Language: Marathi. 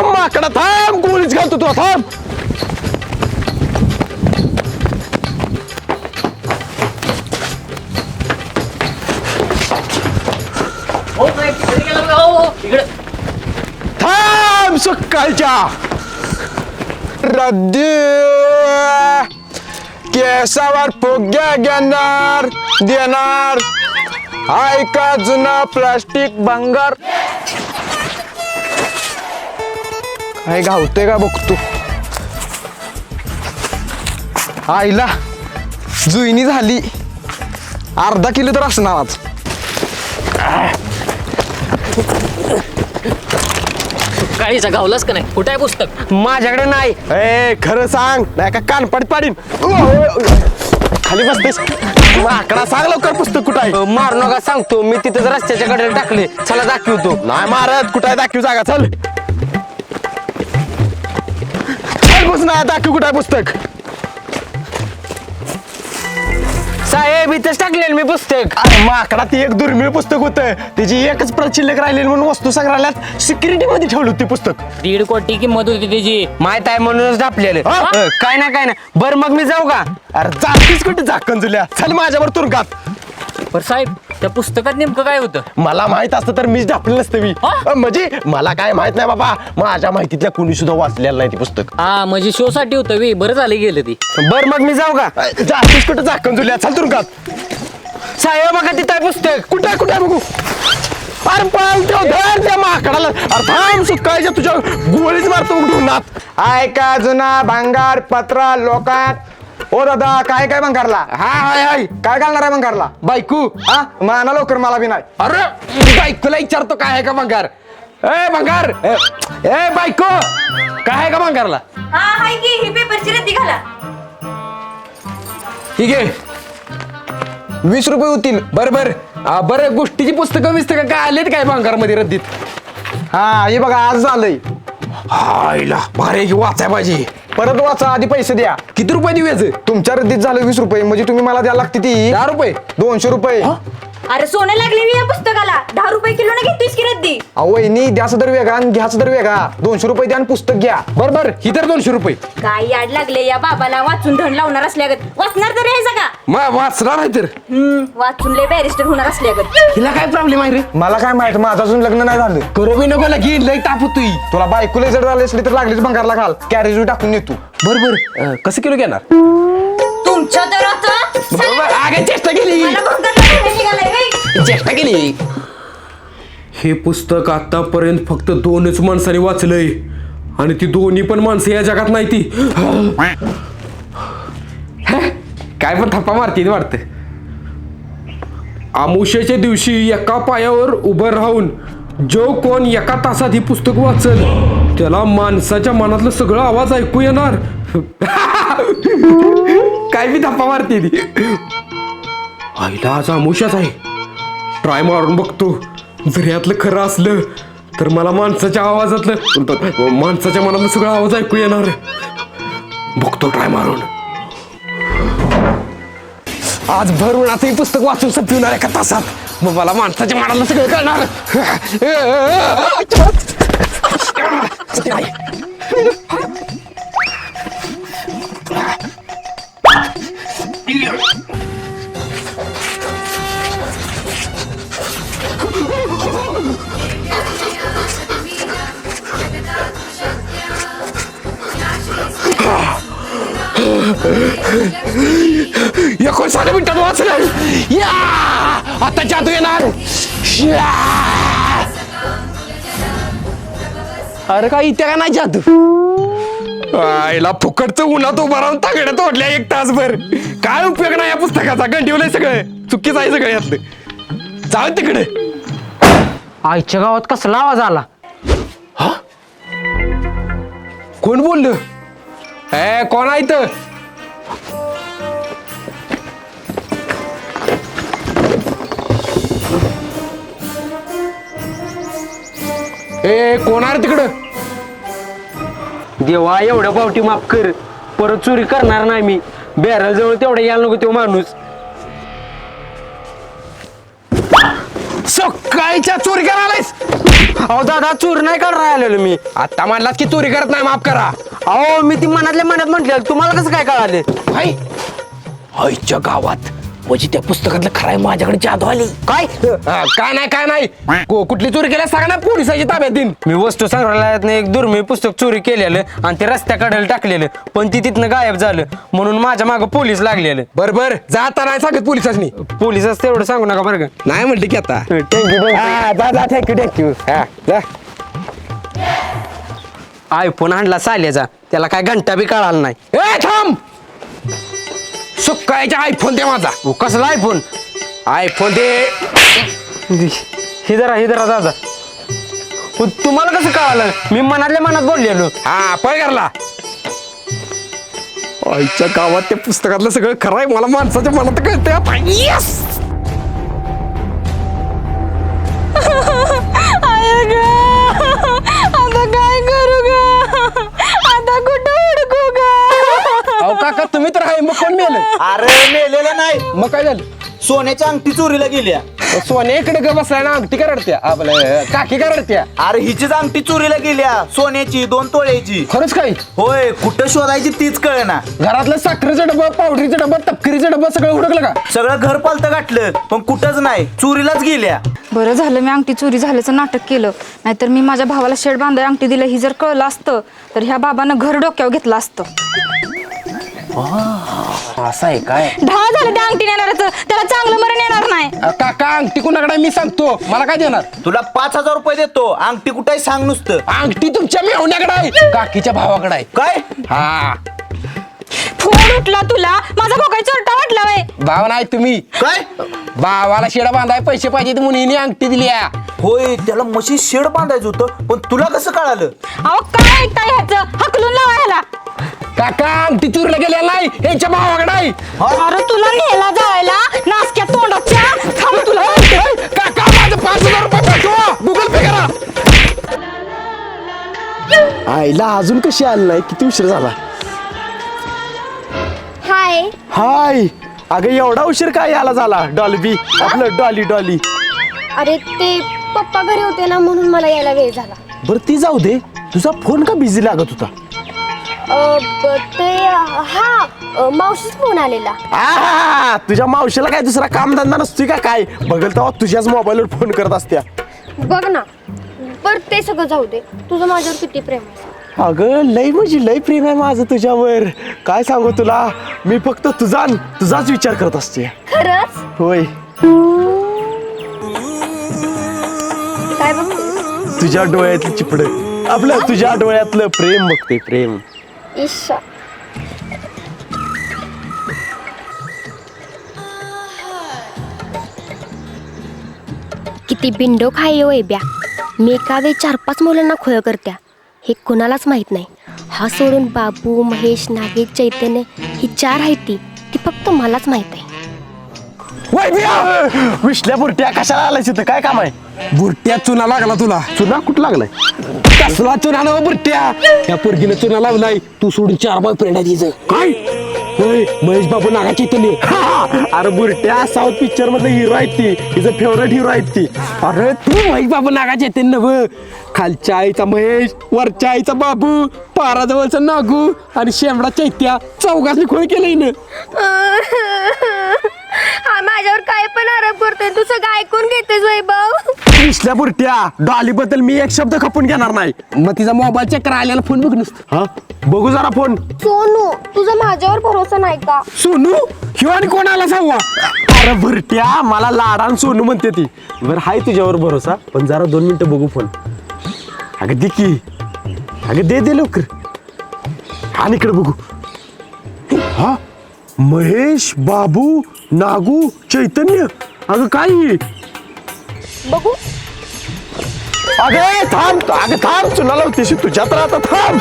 थांब माकडा थांब गोळीच घालतो तुला थांब. थांब सकाळच्या रद्दी केसावर फुग्या घेणार देणार ऐका जुना प्लास्टिक भंगार काय गावते का बघतो. आईला जुईनी झाली अर्धा किलो तर असणार आज. काळीचा गावलाच का नाही? कुठे आहे पुस्तक? माझ्याकडे नाही. ए खरं सांग नाही का कानपड पाडीन. खाली बसतेस माकडा सांग लवकर पुस्तक कुठं आहे. मार नका सांगतो मी तिथं रस्त्याच्या कडेला टाकले. चला दाखवतो. नाही मारत कुठं आहे दाखव जागा चल. बस नाही दाखव कुठं आहे पुस्तक. साहेब इथंच टाकलेलं मी पुस्तक. अरे माकडा ती एक दुर्मिळ पुस्तक होतं त्याची एकच प्रत शिल्लक राहिलेली म्हणून वस्तू संग्रहालयात सिक्युरिटी मध्ये ठेवली होती पुस्तक. 1.5 कोटी किंमत होती त्याची. माहित आहे म्हणूनच टाकलेलं. हा? काय ना बर मग मी जाऊ का? अरे जातीस कुठे झाकण जुल्या चल माझ्यावर तुरुंगात. पर साहेब त्या पुस्तकात नेमकं काय होतं? मला माहित असतं तर मीच ढापलं नसतं मी. हा? म्हणजे मला काय माहित नाही बाबा माझ्या माहितीतल्या कुणी सुद्धा वाचलेलं नाही ती पुस्तक. हा म्हणजे शो साठी होतं वी. बरं झालं गेलं ती. बर मग मी जाऊ का? जातीस कुठे झाकण जुल्या चल तुरुंगात. साहेब बघा तिथं आहे पुस्तक. कुठे कुठे बघू. अरे पाल ठेव धर त्या माकडाला. अरे थांब सुकायच्या तुझ्या गोळीच मारतो उठूनात. ऐका जुना भंगार पत्रा लोकात. ओ दादा काय काय भंगारला. हा हाय हाय काय घालणार आहे भंगारला. बायकू हा माना लवकर मला बी नाही. अरे बायकोला विचारतो काय आहे का भंगार. ए भंगार ए बायको काय आहे का भंगारला. हा हाय की ही पेपरची रद्दी घाला. ठीक आहे 20 रुपये होतील. बरोबर बरं गोष्टीची पुस्तकं काय आलेत काय भंगारमध्ये रद्दीत. हा हे बघा आज झालंय. हायला भारी वाचाय पाहिजे. परत वाचा आधी पैसे द्या. किती रुपये देऊ. तुमच्या रद्दीत झालं 20 रुपये म्हणजे तुम्ही मला द्यायला लागते ती 10 रुपये 200 रुपये. अरे सोनं लागले मी या पुस्तकाला 10 रुपये किलो ना घेतोयस की रद्दी. वहिनी द्याचं दर वेगळा आणि घ्याचं दर वेगळा. 200 रुपये द्या आणि पुस्तक घ्या. बरोबर ही तर 200 रुपये. काय याड लागले या बाबाला वाचून धन लावणार असल्यागत. वाचणार तर यायचं का. मग वाचणार आहे तर वाचून लय बॅरिस्टर होणार असल्यागत. हिला काय प्रॉब्लेम आहे रे. मला काय माहित माझं अजून लग्न नाही झालं. करू बी नको लगीन लय ताप होतोय. तुला बायकोला जर झाली असली तर लागलीच भंगारला घाल कॅरेज टाकून येतो. बरोबर कसं किलो घेणार. तुमच्या तर आता आगे चेष्टा केली. मला भंगारला निघालाय बाई. चेष्टा केली. हे पुस्तक आतापर्यंत फक्त 2च माणसांनी वाचलंय आणि ती दोन्ही पण माणसं या जगात नाही ती. काय पण थप्पा मारती वाटतं. आमुष्याच्या दिवशी एका पायावर उभं राहून जो कोण एका तासात ही पुस्तक वाचल त्याला माणसाच्या मनातलं सगळं आवाज ऐकू येणार. काय बी थप्पा मारती ती. आईला आज आमुष्याच आहे. ट्राय मारून बघतो जर यातलं खरं असलं तर मला माणसाच्या आवाजातलं माणसाच्या मनातलं सगळं आवाज ऐकू येणार. बघतो ट्राय मारून. आज भरून आता ही पुस्तक वाचून संपवणार एका तासात मग मला माणसाच्या मनाला सगळं कळणार. एकोणसाव्या मिनिटात वाचलं. या आता जादू येणार. अरे काय इथे का नाही जादू. आईला फुकटचं उन्हात उभा राहून तागड्या तोडल्या 1 तासभर. काय उपयोग नाही या पुस्तकाचा. गंडीवलंय सगळं चुकीचं आहे सगळं यातलं. जाऊ तिकडे. आईच्या गावात कसला आवाज आला. कोण बोललं. ए कोण आहे इथं. ए कोण आहे तिकडं. देवा एवढ्या पावटी माफ कर. परत चोरी करणार नाही मी. बॅरल जवळ तेवढा यायला नको तो माणूस. सकाळीच्या चोरी करायलायस. अहो दादा चोरी नाही करणार आलेलो मी. आता म्हणलास की चोरी करत नाही, माफ करा. अहो मी ती मनातल्या मनात म्हटले, तुम्हाला कसं काय कळाले? हाय आईच्या गावात म्हणजे त्या पुस्तकातलं खरं आहे, माझ्याकडे जादू आली. काय काय नाही कुठली चोरी केल्या सांगा ना, पोलिसाची ताब्यात देईन. मी वस्तू संग्रहालयात एक दुर्मिळ पुस्तक चोरी केलेलं आणि ते रस्त्याकडे टाकलेलं, पण ती तिथनं गायब झालं म्हणून माझ्या मागं पोलीस लागलेलं. बर जाता नाही सांगत पोलिसांनी. पोलिसच तेवढं सांगू नका बरं का. नाही म्हणते की आता. थँक्यू आयफोन आणला साल्याचा, त्याला काय घंटा बी कळाला नाही. ए थांब, सुकायचा आयफोन दे माझा. कसला आयफोन? आयफोन दे. हिदरा दादा. पण तुम्हाला कसं कळालं? मी मनातल्या मनात बोललेलो. हा पळ करला. आईच्या गावात त्या पुस्तकातलं सगळं खरं आहे, मला माणसाच्या मनात कळतंय आता. Yes! आता काय करू ग? आता कुठं हुडकू ग? अहो काका तुम्ही तर आहे, मग कोण मेलं? अरे मेलेलं नाही, मग काय झालं? सोन्याच्या अंगठी चोरीला गेल्या. सोने इकडे ग बसलाय ना, अंगठी करडत्या आपलं काकी करडत्या. अरे हिचीच अंगठी चोरीला गेल्या, सोन्याची 2 तोळ्याची. खरंच काय? होय, कुठं शोधायची तीच कळेना. घरातलं साखरेचं डबं, पावडरीचं डबं, तपकिरीचं डबं सगळं उडकलं का? सगळं घर पालतं गाठलं, पण कुठंच नाही, चोरीलाच गेल्या. बरं झालं मी अंगठी चोरी झाल्याचं नाटक केलं, नाहीतर मी माझ्या भावाला शेड बांधाय अंगठी दिलं ही जर कळलं असतं तर ह्या बाबानं घर डोक्यावर घेतलं असतं. असं आहे काय? ढा झालं त्या अंगठी नेणाऱ्याचं, त्याला चांगलं मरण येणार नाही. काका अंगठी कुणाकडे मी सांगतो, मला काय देणार? तुला 5,000 रुपये देतो, अंगठी कुठे सांग नुसतं. अंगठी तुमच्या मेवण्याकडे आहे, काकीच्या भावाकडे आहे. काय? हा फोन उठला तुला, माझा भोकाय चोरटा वाटला वय. भाव नाही तुम्ही. काय? भावाला शेडा बांधाय पैसे पाहिजे म्हणून हिने अंगठी दिली आहे. होय, त्याला म्हशी शेड बांधायचं होतं, पण तुला कसं कळालं? अहो काय ऐकताय ह्याचं, हकलून लावा ह्याला. काका अंगठी चोरीला गेलेला नाही, यांच्या भावाकडे आहे. अरे तुला नेला जायला नासक्या तोंडाच्या, थांब तुला. काका माझं 5,000 रुपये पाठवा, गुगल पे करा. आईला अजून कशी आली नाही, किती उशीर झाला. हाय. हाय, अगं एवढा उशीर काय याला झाला? डॉल्बी आपलं डॉली. अरे ते पप्पा घरी होते ना, म्हणून मला यायला वेळ झाला. बरं ती जाऊ दे, तुझा फोन का बिझी लागत होता? मावशीच फोन आलेला. तुझ्या मावशीला काय दुसरा कामधंदा नसतोय का काय? बघल तेव्हा तुझ्याच मोबाईलवर फोन करत असत्या. बघ ना, बर ते सगळं जाऊ दे, तुझं माझ्यावर किती प्रेम आहे. अगं लय म्हणजे लय प्रेम आहे माझं तुझ्यावर. काय सांगू तुला, मी फक्त तुझाच विचार करत असते. खरंच? होय, काय बघ, तुझ्या डोळ्यातलं चिपड, आपलं तुझ्या डोळ्यातलं प्रेम बघते, प्रेम. ईशा. किती बिंडो खाई हो एब्या, मी एका वेळी 4-5 मुलांना खोय करत्या, हे कोणालाच माहित नाही. हा सोडून बाबू, महेश, नागेश, चैतन्य ही 4 आहेत, ती फक्त मलाच माहित आहे. विसल्या बुरट्या कशाला आलायस इथं, काय काम आहे? बुरट्या चुना लागला तुला. चुना कुठं लागलाय? कसला चुना ना बुरट्या, त्या पोरगीने चुना लावलाय. तू सोडून 4 बॉयफ्रेंड आहे तिचं. काय? होय, महेश बाबू नागा चैतन्य. अरे बुरट्या साऊथ पिक्चर मधलं हिरो आहेत ती, तिचं फेवरेट हिरो आहेत ती. अरे तू महेश बाबू नागा चैतन्य नव्ह, खालच्या आईचा महेश, वरच्या आईचा बाबू, पाराजवळचा नागू आणि शेंबडा चैत्या, चौघासनी खोळ केलंय ना. हा माझ्यावर काय पण आरोप करतोय, तू सगळं ऐकून घेतेस वैभव. विसल्या बुरट्या, डॉली बद्दल मी एक शब्द खपून घेणार नाही. मग तिचा मोबाईल चेक करायला फोन बघ नुसतं. हा बघू जरा फोन. सोनू, तुझा माझ्यावर भरोसा नाही का? सोनू ह्यो आणि कोणाला सांगवा. अरे बुरट्या, मला लाडान सोनू म्हणते ती. बरं हाय तुझ्यावर भरोसा, पण जरा 2 मिनिटं बघू फोन. अगं दे की, अगं दे लवकर. आणि इकडे बघू. हा महेश, बाबू, नागू, चैतन्य. अगं काय बघू. अगं थांब, अगं थांब, चुना लावतेशी तुझ्या तर आता थांब.